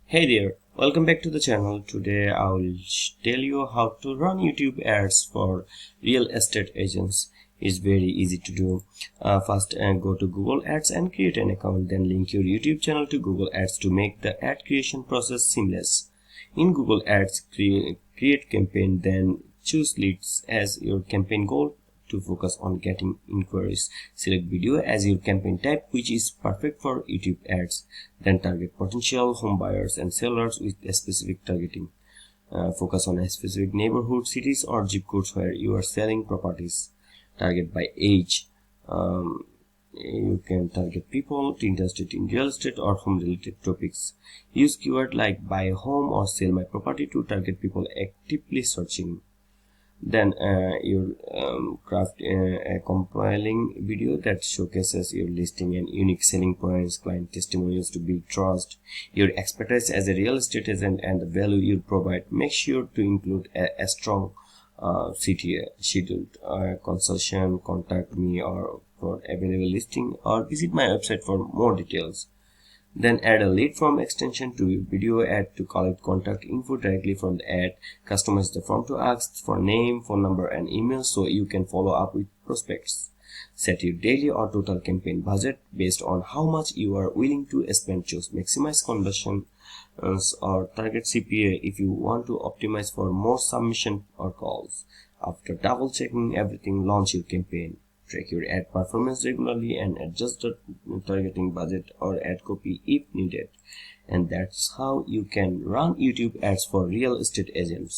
Hey there, welcome back to the channel. Today I will tell you how to run YouTube ads for real estate agents. It's very easy to do. First, go to Google Ads and create an account. Then link your YouTube channel to Google Ads to make the ad creation process seamless. In Google Ads, create campaign, then choose leads as your campaign goal to focus on getting inquiries. Select video as your campaign type, which is perfect for YouTube ads. Then target potential home buyers and sellers with a specific targeting. Focus on a specific neighborhood, cities or zip codes where you are selling properties. Target by age. You can target people interested in real estate or home related topics. Use keyword like buy a home or sell my property to target people actively searching. Then you craft a compelling video that showcases your listing and unique selling points, client testimonials to build trust, your expertise as a real estate agent, and the value you provide. Make sure to include a strong CTA scheduled consultation. Contact me or for available listing, or visit my website for more details. Then add a lead form extension to your video ad to collect contact info directly from the ad. Customize the form to ask for name, phone number, and email so you can follow up with prospects. Set your daily or total campaign budget based on how much you are willing to spend. Choose maximize conversions or target CPA if you want to optimize for more submission or calls. After double checking everything, launch your campaign. Track your ad performance regularly and adjust the targeting budget or ad copy if needed. And that's how you can run YouTube ads for real estate agents.